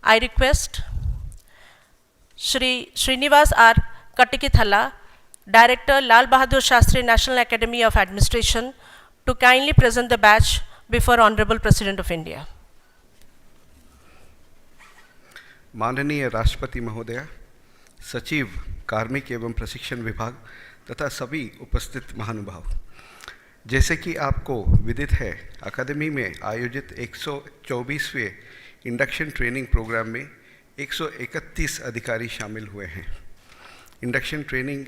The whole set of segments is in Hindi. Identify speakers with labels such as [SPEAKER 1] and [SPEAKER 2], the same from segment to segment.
[SPEAKER 1] I request Shri Srinivas R. Kattikithalla, Director, Lal Bahadur Shastri National Academy of Administration, to kindly present the badge before Honorable President of India.
[SPEAKER 2] माननीय राष्ट्रपति महोदय, सचिव कार्मिक एवं प्रशिक्षण विभाग तथा सभी उपस्थित महानुभाव, जैसे कि आपको विदित है, अकादमी में आयोजित 124वें इंडक्शन ट्रेनिंग प्रोग्राम में 131 अधिकारी शामिल हुए हैं। इंडक्शन ट्रेनिंग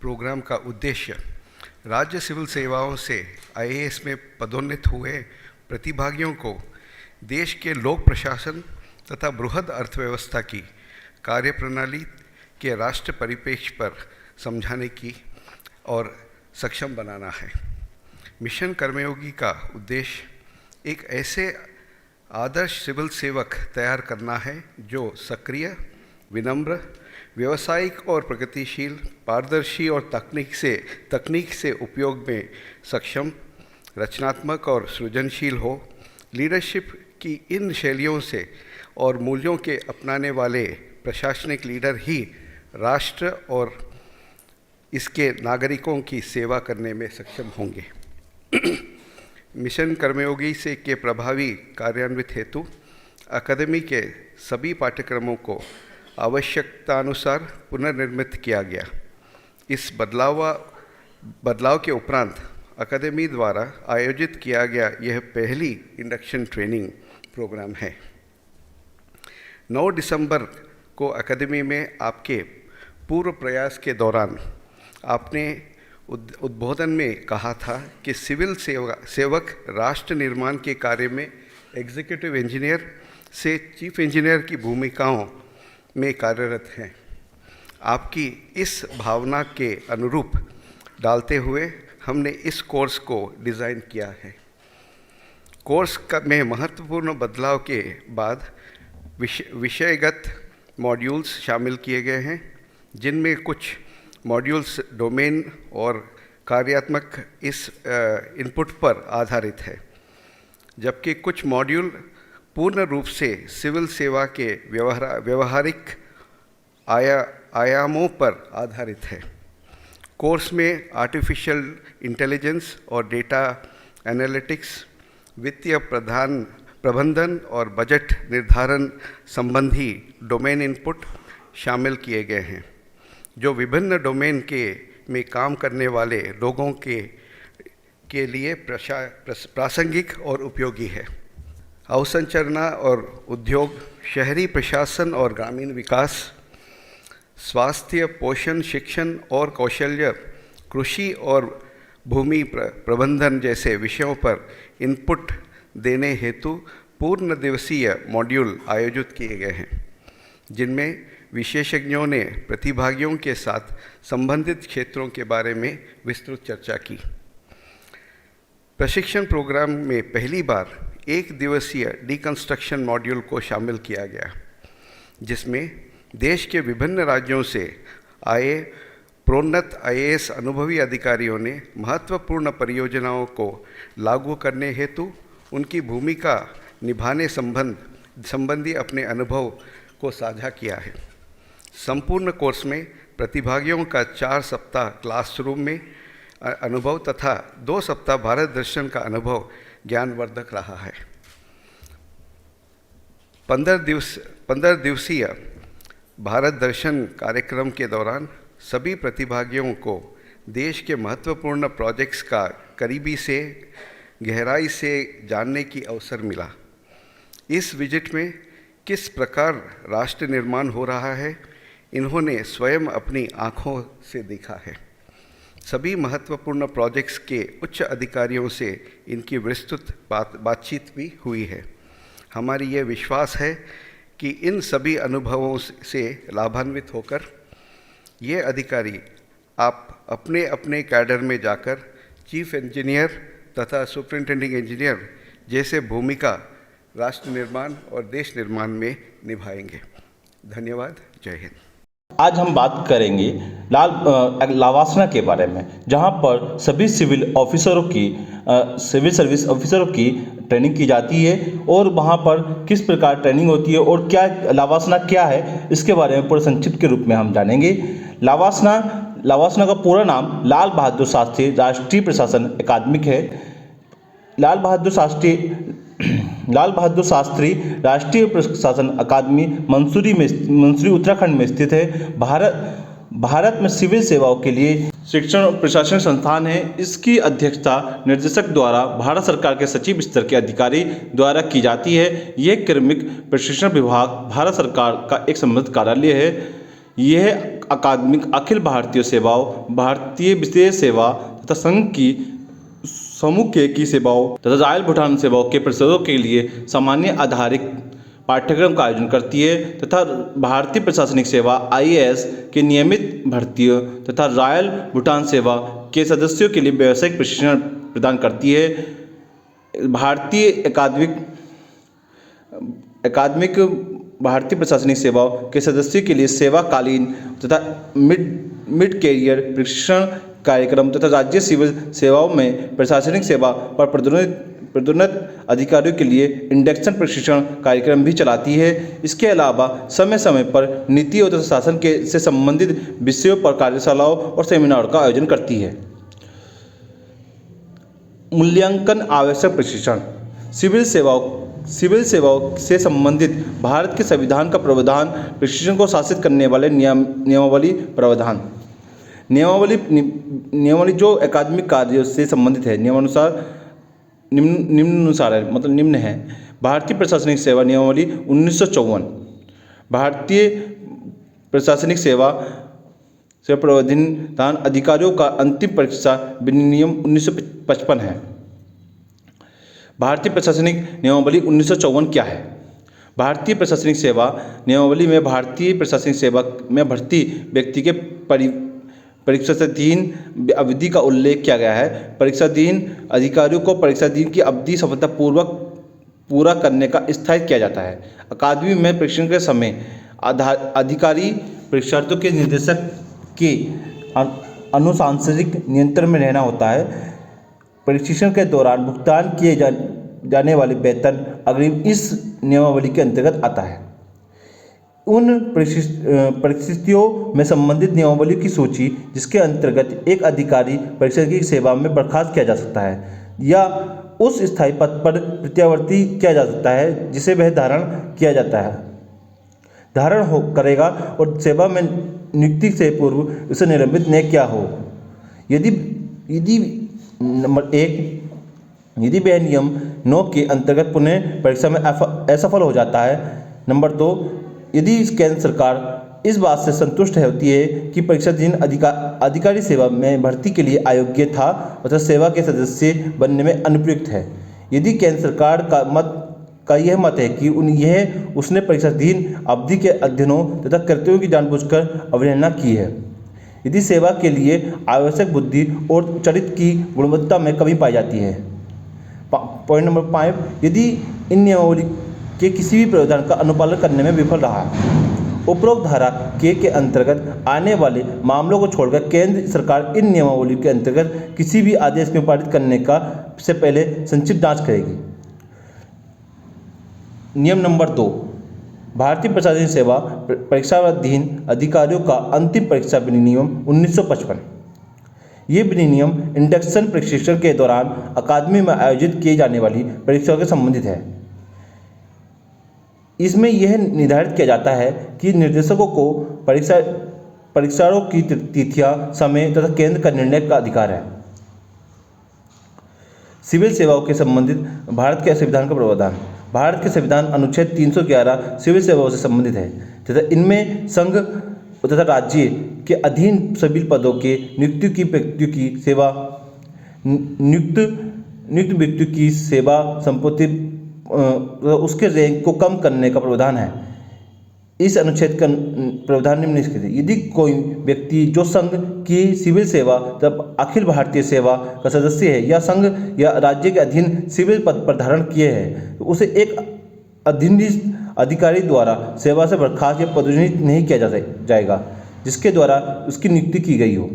[SPEAKER 2] प्रोग्राम का उद्देश्य राज्य सिविल सेवाओं से आईएएस में पदोन्नत हुए प्रतिभागियों को देश के लोक प्रशासन तथा बृहद अर्थव्यवस्था की कार्यप्रणाली के राष्ट्र परिप्रेक्ष्य पर समझाने की और सक्षम बनाना है। मिशन कर्मयोगी का उद्देश्य एक ऐसे आदर्श सिविल सेवक तैयार करना है जो सक्रिय, विनम्र, व्यावसायिक और प्रगतिशील, पारदर्शी और तकनीक से उपयोग में सक्षम, रचनात्मक और सृजनशील हो। लीडरशिप की इन शैलियों से और मूल्यों के अपनाने वाले प्रशासनिक लीडर ही राष्ट्र और इसके नागरिकों की सेवा करने में सक्षम होंगे। मिशन कर्मयोगी से के प्रभावी कार्यान्वित हेतु अकादमी के सभी पाठ्यक्रमों को आवश्यकतानुसार पुनर्निर्मित किया गया। इस बदलाव के उपरांत अकादमी द्वारा आयोजित किया गया यह पहली इंडक्शन ट्रेनिंग प्रोग्राम है। 9 दिसंबर को अकादमी में आपके पूर्व प्रयास के दौरान आपने उद्बोधन में कहा था कि सिविल सेवक राष्ट्र निर्माण के कार्य में एग्जीक्यूटिव इंजीनियर से चीफ इंजीनियर की भूमिकाओं में कार्यरत हैं। आपकी इस भावना के अनुरूप डालते हुए हमने इस कोर्स को डिज़ाइन किया है। कोर्स में महत्वपूर्ण बदलाव के बाद विषयगत मॉड्यूल्स शामिल किए गए हैं, जिनमें कुछ मॉड्यूल्स डोमेन और कार्यात्मक इस इनपुट पर आधारित है, जबकि कुछ मॉड्यूल पूर्ण रूप से सिविल सेवा के व्यवहारिक आयामों पर आधारित है। कोर्स में आर्टिफिशियल इंटेलिजेंस और डेटा एनालिटिक्स, वित्तीय प्रबंधन और बजट निर्धारण संबंधी डोमेन इनपुट शामिल किए गए हैं, जो विभिन्न डोमेन में काम करने वाले लोगों के लिए प्रासंगिक और उपयोगी है। अवसंरचना और उद्योग, शहरी प्रशासन और ग्रामीण विकास, स्वास्थ्य, पोषण, शिक्षण और कौशल्य, कृषि और भूमि प्रबंधन जैसे विषयों पर इनपुट देने हेतु पूर्ण दिवसीय मॉड्यूल आयोजित किए गए हैं, जिनमें विशेषज्ञों ने प्रतिभागियों के साथ संबंधित क्षेत्रों के बारे में विस्तृत चर्चा की। प्रशिक्षण प्रोग्राम में पहली बार एक दिवसीय डिकंस्ट्रक्शन मॉड्यूल को शामिल किया गया, जिसमें देश के विभिन्न राज्यों से आए प्रोन्नत आईएएस अनुभवी अधिकारियों ने महत्वपूर्ण परियोजनाओं को लागू करने हेतु उनकी भूमिका निभाने संबंधी अपने अनुभव को साझा किया है। संपूर्ण कोर्स में प्रतिभागियों का 4 सप्ताह क्लासरूम में अनुभव तथा 2 सप्ताह भारत दर्शन का अनुभव ज्ञानवर्धक रहा है। 15 दिवसीय भारत दर्शन कार्यक्रम के दौरान सभी प्रतिभागियों को देश के महत्वपूर्ण प्रोजेक्ट्स का करीबी से गहराई से जानने की अवसर मिला। इस विजिट में किस प्रकार राष्ट्र निर्माण हो रहा है, इन्होंने स्वयं अपनी आँखों से देखा है। सभी महत्वपूर्ण प्रोजेक्ट्स के उच्च अधिकारियों से इनकी विस्तृत बातचीत भी हुई है। हमारी ये विश्वास है कि इन सभी अनुभवों से लाभान्वित होकर ये अधिकारी आप अपने अपने कैडर में जाकर चीफ इंजीनियर तथा सुपरिटेंडिंग इंजीनियर जैसे भूमिका राष्ट्र निर्माण और देश निर्माण में निभाएंगे। धन्यवाद। जय हिंद।
[SPEAKER 3] आज हम बात करेंगे लावासना के बारे में, जहां पर सभी सिविल सर्विस ऑफिसरों की ट्रेनिंग की जाती है और वहाँ पर किस प्रकार ट्रेनिंग होती है और क्या लावासना क्या है, इसके बारे में पूरे संक्षिप्त के रूप में हम जानेंगे। लावासना का पूरा नाम लाल बहादुर शास्त्री राष्ट्रीय प्रशासन अकादमिक है। लाल बहादुर शास्त्री राष्ट्रीय प्रशासन अकादमी मंसूरी उत्तराखंड में स्थित है। भारत में सिविल सेवाओं के लिए शिक्षण और प्रशासन संस्थान है। इसकी अध्यक्षता निर्देशक द्वारा भारत सरकार के सचिव स्तर के अधिकारी द्वारा की जाती है। यह क्रमिक प्रशिक्षण विभाग भारत सरकार का एक संबंधित कार्यालय है। यह अकादमिक अखिल भारतीय सेवाओं, भारतीय विशेष सेवा तथा संघ की समूह की सेवाओं तथा रॉयल भूटान सेवाओं के परिषदों के लिए सामान्य आधारित पाठ्यक्रम का आयोजन करती है तथा भारतीय प्रशासनिक सेवा IAS के नियमित भर्तियों तथा रॉयल भूटान सेवा के सदस्यों के लिए व्यावसायिक प्रशिक्षण प्रदान करती है। भारतीय प्रशासनिक सेवाओं के सदस्यों के लिए सेवाकालीन तथा मिड कैरियर प्रशिक्षण कार्यक्रम तथा राज्य सिविल सेवाओं में प्रशासनिक सेवा पर पदोन्नत अधिकारियों के लिए इंडक्शन प्रशिक्षण कार्यक्रम भी चलाती है। इसके अलावा समय समय पर नीति और शासन से संबंधित विषयों पर कार्यशालाओं और सेमिनार का आयोजन करती है। मूल्यांकन आवश्यक प्रशिक्षण। सिविल सेवाओं से संबंधित भारत के संविधान का प्रावधान प्रशिक्षण को शासित करने वाले नियमावली प्रावधान। नियमावली जो अकादमिक कार्यों से संबंधित है, निम्न है। भारतीय प्रशासनिक सेवा नियमावली 1954, भारतीय प्रशासनिक सेवा से प्रावधान अधिकारियों का अंतिम परीक्षा विनियम 1955 है। भारतीय प्रशासनिक नियमावली 1954 क्या है? भारतीय प्रशासनिक सेवा नियमावली में भारतीय प्रशासनिक सेवा में भर्ती व्यक्ति के परीक्षाधीन अवधि का उल्लेख किया गया है। परीक्षाधीन अधिकारियों को परीक्षाधीन की अवधि सफलतापूर्वक पूरा करने का स्थायित्व किया जाता है। अकादमी में प्रशिक्षण के समय अधिकारी परीक्षार्थियों के निर्देशक के अनुशासनिक नियंत्रण में रहना होता है। प्रशिक्षण के दौरान भुगतान किए जाने वाले वेतन अग्रिम इस नियमावली के अंतर्गत आता है। उन परिस्थितियों में संबंधित नियमावली की सूची जिसके अंतर्गत एक अधिकारी परीक्षा की सेवा में बर्खास्त किया जा सकता है या उस स्थायी पद पर प्रत्यावर्ती किया जा सकता है जिसे वह धारण किया जाता है करेगा और सेवा में नियुक्ति से पूर्व उसे निलंबित न किया हो। यदि नंबर 1 यदि वह नियम 9 के अंतर्गत पुनः परीक्षा में असफल हो जाता है। नंबर 2 यदि केंद्र सरकार इस बात से संतुष्ट होती है कि परीक्षाधीन अधिकारी सेवा में भर्ती के लिए अयोग्य था अथवा सेवा के सदस्य बनने में अनुपयुक्त है। यदि केंद्र सरकार का यह मत है कि उसने परीक्षाधीन अवधि के अध्ययनों तथा कर्तव्यों की जानबूझकर अवहेलना की है। यदि सेवा के लिए आवश्यक बुद्धि और चरित्र की गुणवत्ता में कमी पाई जाती है। पॉइंट नंबर 5 यदि इन नियमावली के किसी भी प्रावधान का अनुपालन करने में विफल रहा। उपरोक्त धारा के अंतर्गत आने वाले मामलों को छोड़कर केंद्र सरकार इन नियमावली के अंतर्गत किसी भी आदेश में पारित करने से पहले संक्षिप्त जांच करेगी। नियम नंबर 2 भारतीय प्रशासनिक सेवा परीक्षाधीन अधिकारियों का अंतिम परीक्षा विनियम 1955। ये विनियम इंडक्शन प्रशिक्षण के दौरान अकादमी में आयोजित किए जाने वाली परीक्षाओं से संबंधित है। इसमें यह निर्धारित किया जाता है कि निर्देशकों को परीक्षाओं की तिथियां, समय तथा केंद्र का निर्णय का अधिकार है। सिविल सेवाओं के संबंधित भारत के संविधान का प्रावधान। भारत के संविधान अनुच्छेद 311 सिविल सेवाओं से संबंधित है तथा इनमें संघ तथा राज्य के अधीन सभी पदों के नियुक्त व्यक्ति की सेवा संपत्ति उसके रैंक को कम करने का प्रावधान है। इस अनुच्छेद का प्रावधान निम्नलिखित है। यदि कोई व्यक्ति जो संघ की सिविल सेवा तब अखिल भारतीय सेवा का सदस्य है या संघ या राज्य के अधीन सिविल पद पर धारण किए है तो उसे एक अधीनस्थ अधिकारी द्वारा सेवा से बर्खास्त या पदोन्नत नहीं किया जाएगा जिसके द्वारा उसकी नियुक्ति की गई हो।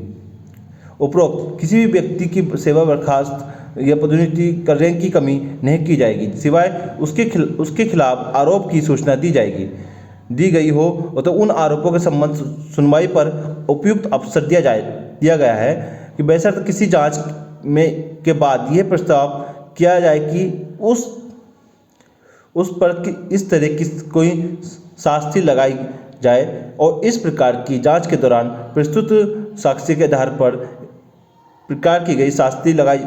[SPEAKER 3] उपरोक्त किसी भी व्यक्ति की सेवा बर्खास्त या पदोन्नति का रैंक की कमी नहीं की जाएगी, सिवाय उसके खिलाफ आरोप की सूचना दी गई हो तो उन आरोपों के संबंध सुनवाई पर उपयुक्त अवसर दिया गया है कि बेशर्त किसी जांच में के बाद यह प्रस्ताव किया जाए कि उस पर इस तरह की कोई शास्ति लगाई जाए और इस प्रकार की जांच के दौरान प्रस्तुत साक्ष्य के आधार पर प्रकार की गई शास्ति लगाई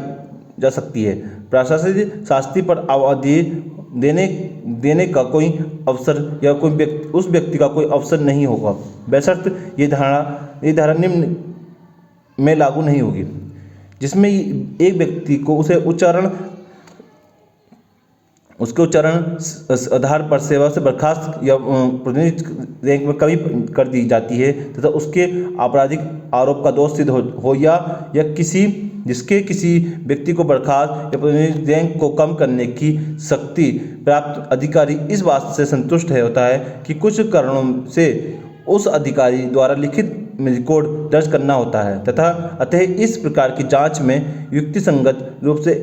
[SPEAKER 3] जा सकती है। प्रशासनिक शास्ति पर अवधि देने का कोई अवसर या उस व्यक्ति का कोई अवसर नहीं होगा, बेशर्त ये धारा निम्न में लागू नहीं होगी, जिसमें एक व्यक्ति को उसके उच्चारण आधार पर सेवा से बर्खास्त या प्रतिनिधि रैंक में कमी कर दी जाती है तथा उसके आपराधिक आरोप का दोष सिद्ध हो या किसी व्यक्ति को बर्खास्त या प्रतिनिधि रैंक को कम करने की शक्ति प्राप्त अधिकारी इस बात से संतुष्ट होता है कि कुछ कारणों से उस अधिकारी द्वारा लिखित रिकॉर्ड दर्ज करना होता है तथा अतः इस प्रकार की जांच में युक्तिसंगत रूप से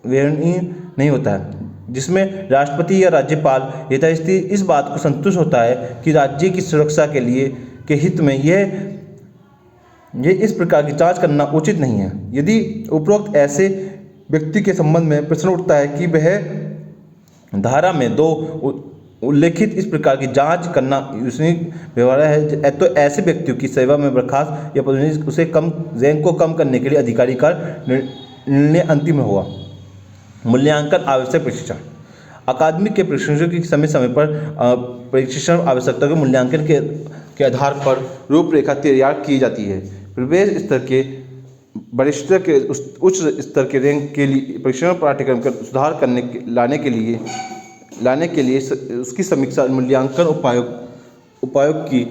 [SPEAKER 3] व्यवहारीय नहीं होता है, जिसमें राष्ट्रपति या राज्यपाल यथास्थिति इस बात को संतुष्ट होता है कि राज्य की सुरक्षा के हित में यह इस प्रकार की जांच करना उचित नहीं है। यदि उपरोक्त ऐसे व्यक्ति के संबंध में प्रश्न उठता है कि वह धारा में 2 उल्लेखित इस प्रकार की जांच करना व्यवहार है तो ऐसे व्यक्तियों की सेवा में बर्खास्त या पदोन्नति उसे रैंक को कम करने के लिए अधिकारी का निर्णय अंतिम होगा। मूल्यांकन आवश्यक प्रशिक्षण। अकादमिक के प्रशिक्षण की समय पर प्रशिक्षण आवश्यकता के मूल्यांकन के आधार पर रूपरेखा तैयार की जाती है। प्रवेश स्तर के वरिष्ठ के उच्च स्तर के रैंक के लिए प्रशिक्षण पाठ्यक्रम का सुधार लाने के लिए उसकी समीक्षा मूल्यांकन उपायों की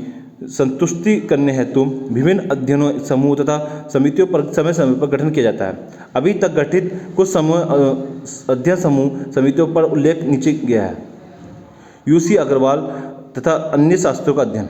[SPEAKER 3] संतुष्टि करने हेतु विभिन्न अध्ययनों समूह तथा समितियों पर समय समय पर गठन किया जाता है। अभी तक गठित कुछ अध्ययन समूह समितियों पर उल्लेख नीचे गया है। यूसी अग्रवाल तथा अन्य शास्त्रों का अध्ययन।